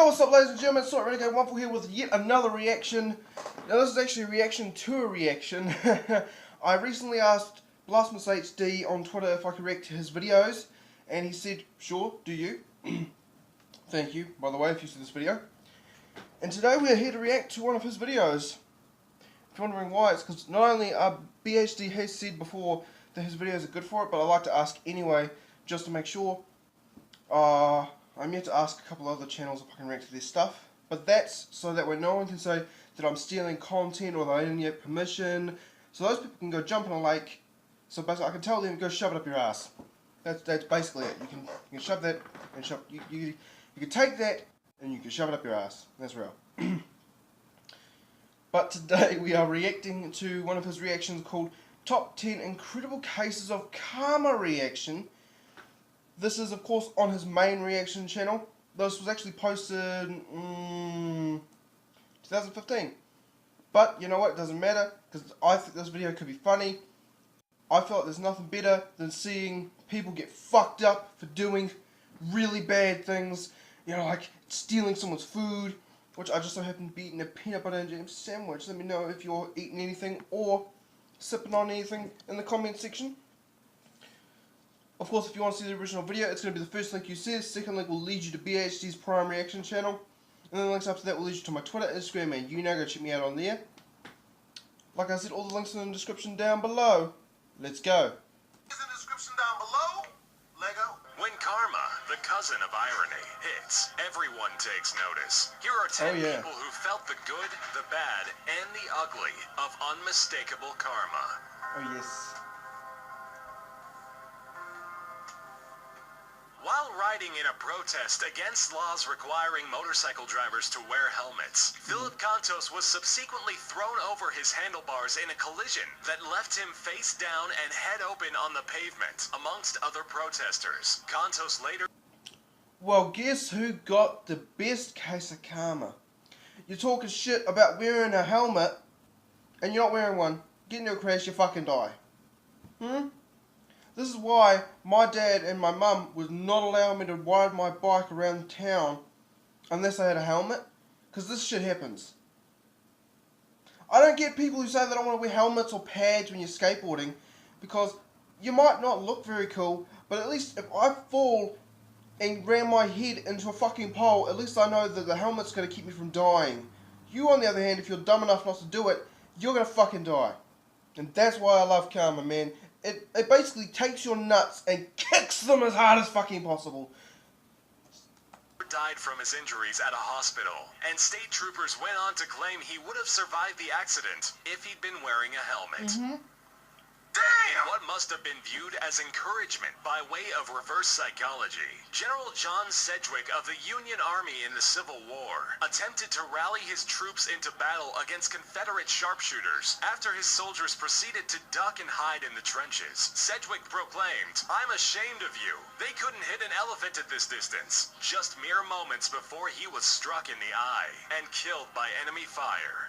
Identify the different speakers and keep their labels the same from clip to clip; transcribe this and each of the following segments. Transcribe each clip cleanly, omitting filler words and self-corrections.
Speaker 1: Yo, what's up, ladies and gentlemen? It's Renegade Waffle here with yet another reaction. Now, this is actually a reaction to a reaction. I recently asked Blasphemous HD on Twitter if I could react to his videos, and he said, sure, do you? Thank you, by the way, if you see this video. And today we are here to react to one of his videos. If you're wondering why, it's because not only BHD has said before that his videos are good for it, but I like to ask anyway, just to make sure. I'm yet to ask a couple other channels if I can react to their stuff, but that's so that way no one can say that I'm stealing content or that I didn't get permission, so those people can go jump in a lake, so basically I can tell them to go shove it up your ass. That's basically it. You can shove that and shove, you can take that and you can shove it up your ass. That's real. But today we are reacting to one of his reactions called Top 10 Incredible Cases of Karma Reaction. This is, of course, on his main reaction channel. This was actually posted in 2015. But, you know what, it doesn't matter, because I think this video could be funny. I feel like there's nothing better than seeing people get fucked up for doing really bad things. You know, like stealing someone's food, which I just so happen to be eating a peanut butter and jam sandwich. Let me know if you're eating anything or sipping on anything in the comment section. Of course, if you want to see the original video, it's going to be the first link you see. The second link will lead you to BHD's Prime Reaction channel. And then the links after that will lead you to my Twitter, Instagram, and go check me out on there. Like I said, all the links are in the description down below. Let's go.
Speaker 2: Is in the description down below. Lego. When karma, the cousin of irony, hits, everyone takes notice. Here are 10 people who felt the good, the bad, and the ugly of unmistakable karma.
Speaker 1: Oh yes.
Speaker 2: While riding in a protest against laws requiring motorcycle drivers to wear helmets, Philip Cantos was subsequently thrown over his handlebars in a collision that left him face down and head open on the pavement, amongst other protesters. Cantos later...
Speaker 1: Well, guess who got the best case of karma? You're talking shit about wearing a helmet, and you're not wearing one. Get into a crash, you fucking die. This is why my dad and my mum would not allow me to ride my bike around town unless I had a helmet, because this shit happens. I don't get people who say they don't want to wear helmets or pads when you're skateboarding, because you might not look very cool, but at least if I fall and ram my head into a fucking pole, at least I know that the helmet's going to keep me from dying. You, on the other hand, if you're dumb enough not to do it, you're going to fucking die. And that's why I love karma, man. It basically takes your nuts and kicks them as hard as fucking possible.
Speaker 2: Died from his injuries at a hospital, and state troopers went on to claim he would have survived the accident if he'd been wearing a helmet. In what must have been viewed as encouragement by way of reverse psychology, General John Sedgwick of the Union Army in the Civil War attempted to rally his troops into battle against Confederate sharpshooters after his soldiers proceeded to duck and hide in the trenches. Sedgwick proclaimed, "I'm ashamed of you. They couldn't hit an elephant at this distance," just mere moments before he was struck in the eye and killed by enemy fire.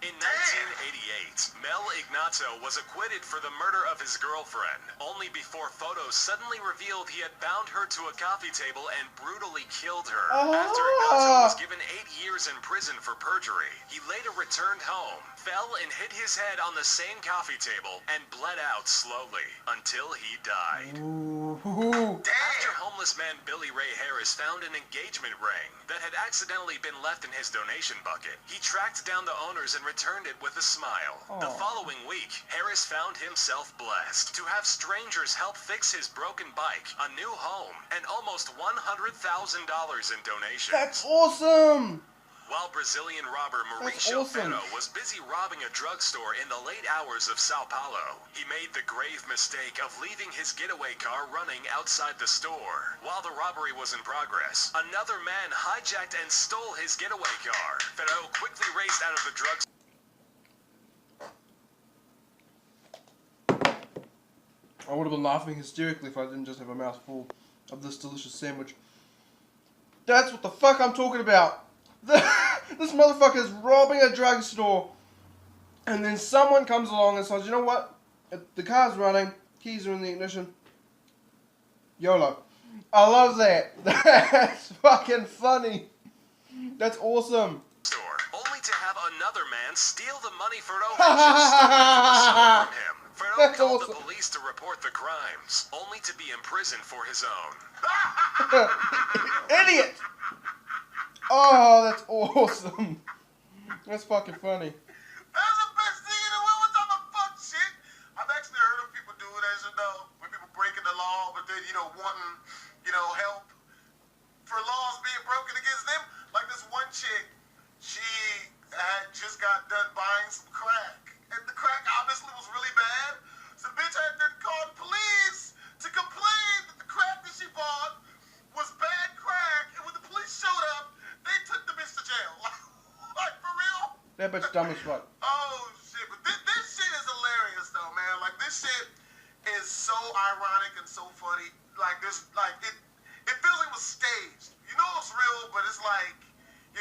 Speaker 2: In 1988, Mel Ignato was acquitted for the murder of his girlfriend, only before photos suddenly revealed he had bound her to a coffee table and brutally killed her. After Ignato was given 8 years in prison for perjury, he later returned home, fell and hit his head on the same coffee table, and bled out slowly until he died. After homeless man Billy Ray Harris found an engagement ring that had accidentally been left in his donation bucket, he tracked down the owners and returned it with a smile. The following week, Harris found himself blessed to have strangers help fix his broken bike, a new home, and almost $100,000 in donations.
Speaker 1: That's awesome!
Speaker 2: While Brazilian robber Mauricio Ferro was busy robbing a drugstore in the late hours of Sao Paulo, he made the grave mistake of leaving his getaway car running outside the store. While the robbery was in progress, another man hijacked and stole his getaway car. Ferro quickly raced out of the drugstore.
Speaker 1: I would have been laughing hysterically if I didn't just have a mouthful of this delicious sandwich. That's what the fuck I'm talking about. This motherfucker is robbing a drugstore, and then someone comes along and says, you know what, the car's running, keys are in the ignition, YOLO. I love that. That's fucking funny. That's awesome.
Speaker 2: Store, only to have another man steal the money Ferdo had just stolen from the store from him. Ferdo
Speaker 1: That's
Speaker 2: called
Speaker 1: awesome.
Speaker 2: the police to report the crimes, only to be imprisoned for his own.
Speaker 1: Idiot! Oh, that's awesome. That's fucking funny.
Speaker 3: That's the best thing in the world. What type of fuck shit? I've actually heard of people do it, as you know, when people breaking the law, but then, wanting, help for laws being broken against them. Like this one chick, she had just got done buying some crack, and the crack obviously was really bad. So the bitch had to call the police to complain that the crack that she bought was bad crack, and when the police showed up, they took the bitch to jail. Like, for real?
Speaker 1: That bitch dumb as fuck.
Speaker 3: Oh, shit. But this shit is hilarious, though, man. Like, this shit is so ironic and so funny. Like, it feels like it was staged. You know it's real, but it's like,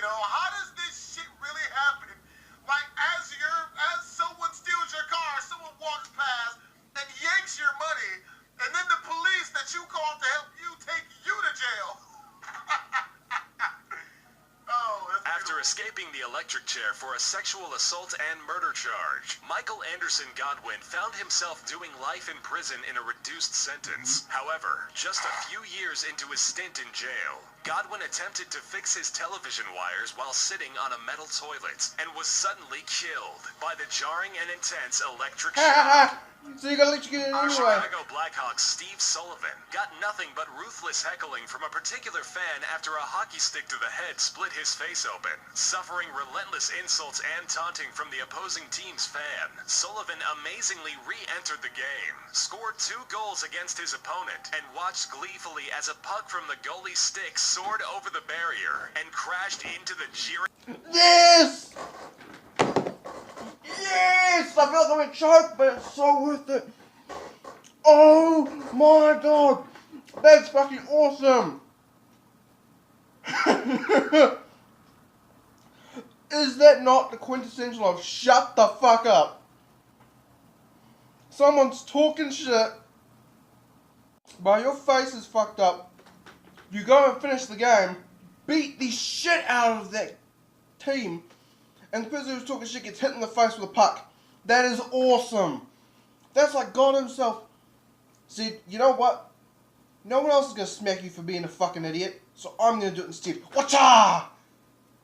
Speaker 3: how does this shit really happen? Like, as someone steals your car, someone walks past and yanks your money, and then the police that you called to help you take you to jail. Oh, that's
Speaker 2: After
Speaker 3: beautiful.
Speaker 2: escaping the electric chair for a sexual assault and murder charge, Michael Anderson Godwin found himself doing life in prison in a reduced sentence. However, just a few years into his stint in jail, Godwin attempted to fix his television wires while sitting on a metal toilet and was suddenly killed by the jarring and intense electric shock.
Speaker 1: So you gotta let you get it anyway.
Speaker 2: Chicago Blackhawks Steve Sullivan got nothing but ruthless heckling from a particular fan after a hockey stick to the head split his face open. Suffering relentless insults and taunting from the opposing team's fan, Sullivan amazingly re-entered the game, scored 2 goals against his opponent, and watched gleefully as a puck from the goalie's stick soared over the barrier and crashed into the jeering...
Speaker 1: Yes! Yes! I feel like I'm gonna choke, but it's so worth it. Oh my god! That's fucking awesome! Is that not the quintessential of shut the fuck up? Someone's talking shit, but your face is fucked up. You go and finish the game, beat the shit out of that team, and the person who's talking shit gets hit in the face with a puck. That is awesome. That's like God himself said, you know what? No one else is going to smack you for being a fucking idiot, so I'm going to do it instead. Watcha!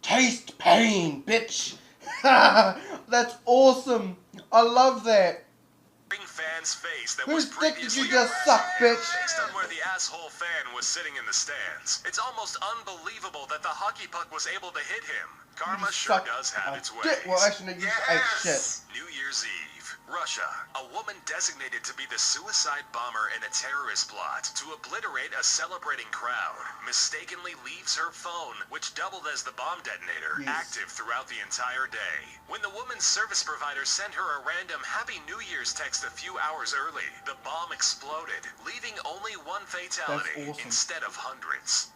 Speaker 1: Taste pain, bitch. That's awesome. I love that.
Speaker 2: fan's face that
Speaker 1: Whose
Speaker 2: was
Speaker 1: dick did
Speaker 2: previously
Speaker 1: you just suck, bitch?
Speaker 2: based on where the asshole fan was sitting in the stands. It's almost unbelievable that the hockey puck was able to hit him. Karma sure
Speaker 1: Suck
Speaker 2: does have
Speaker 1: a
Speaker 2: its
Speaker 1: dick.
Speaker 2: ways.
Speaker 1: Well, actually, no, you ate shit.
Speaker 2: New Year's Eve, Russia. A woman designated to be the suicide bomber in a terrorist plot to obliterate a celebrating crowd mistakenly leaves her phone, which doubled as the bomb detonator,
Speaker 1: Yes.
Speaker 2: active throughout the entire day. When the woman's service provider sent her a random Happy New Year's text a few hours early, the bomb exploded, leaving only one fatality
Speaker 1: That's awesome.
Speaker 2: instead of hundreds.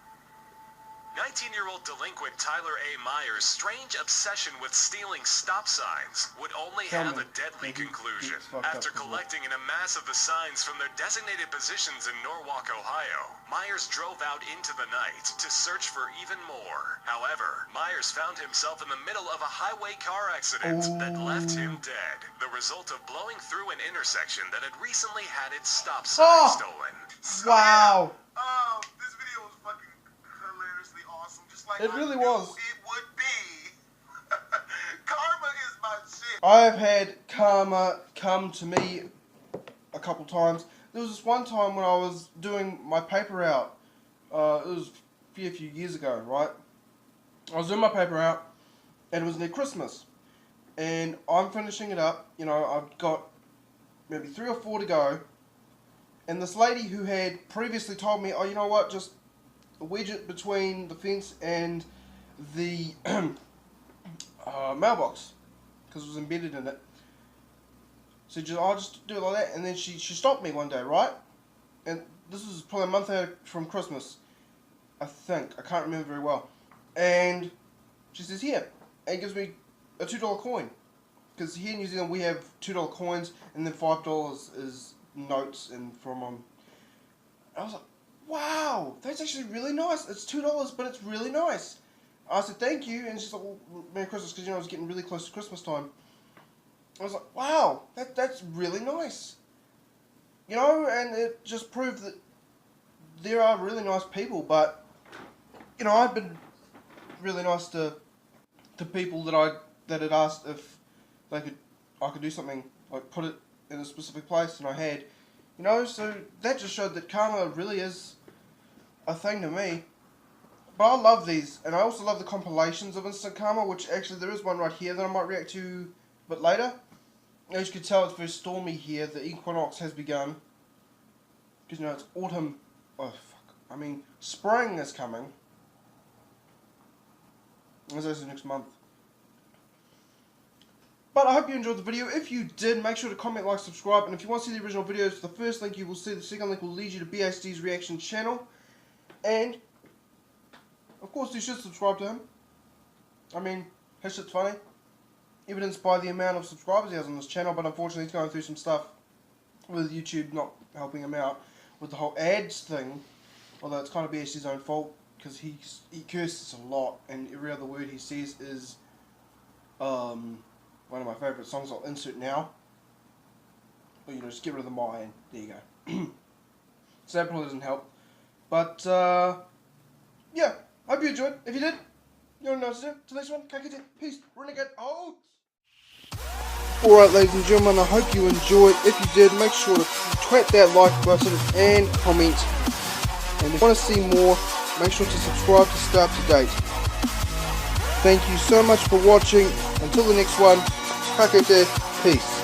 Speaker 2: 19-year-old delinquent Tyler A. Myers' strange obsession with stealing stop signs would only
Speaker 1: Tell
Speaker 2: have
Speaker 1: me
Speaker 2: a deadly
Speaker 1: that he
Speaker 2: conclusion.
Speaker 1: gets fucked
Speaker 2: After
Speaker 1: up as well.
Speaker 2: collecting and amassing the signs from their designated positions in Norwalk, Ohio, Myers drove out into the night to search for even more. However, Myers found himself in the middle of a highway car accident that left him dead, the result of blowing through an intersection that had recently had its stop sign
Speaker 1: Oh!
Speaker 2: stolen.
Speaker 1: Wow.
Speaker 3: This video was fucking hilariously awesome. Just like
Speaker 1: It
Speaker 3: I
Speaker 1: really
Speaker 3: knew
Speaker 1: was.
Speaker 3: it would be. Karma is my shit.
Speaker 1: I've had karma come to me a couple times. There was this one time when I was doing my paper out. It was a few years ago, right? I was doing my paper out, and it was near Christmas. And I'm finishing it up. You know, I've got maybe 3 or 4 to go. And this lady who had previously told me, oh, you know what, just wedge it between the fence and the mailbox, because it was embedded in it. So I'll just do it like that. And then she stopped me one day, right? And this was probably a month out from Christmas, I think. I can't remember very well. And she says, here, and gives me a $2 coin. Because here in New Zealand we have $2 coins, and then $5 is notes and from I was like, wow, that's actually really nice. It's $2, but it's really nice. I said, thank you. And she's like, well, Merry Christmas, because, I was getting really close to Christmas time. I was like, wow, that's really nice. And it just proved that there are really nice people, but, I've been really nice to people that had asked if I could do something, like put it in a specific place, and I had, so that just showed that karma really is a thing to me. But I love these, and I also love the compilations of instant karma, which actually there is one right here that I might react to a bit later. As you can tell, it's very stormy here. The equinox has begun. Because, it's autumn. Oh, fuck. Spring is coming. As is next month. But I hope you enjoyed the video. If you did, make sure to comment, like, subscribe. And if you want to see the original videos, the first link you will see, the second link will lead you to BHD's reaction channel. And, of course, you should subscribe to him. His shit's funny. Evidenced by the amount of subscribers he has on this channel, but unfortunately he's going through some stuff with YouTube not helping him out with the whole ads thing. Although it's kind of BHD's own fault, because he curses a lot, and every other word he says is one of my favourite songs I'll insert now. But just get rid of the my, and there you go. So that probably doesn't help. But yeah, hope you enjoyed. If you did, you know what to do. Till next one, kakite, peace, renegade, out! Alright, ladies and gentlemen, I hope you enjoyed. If you did, make sure to twat that like button and comment. And if you want to see more, make sure to subscribe to stay up to date. Thank you so much for watching. Until the next one, kakite, peace.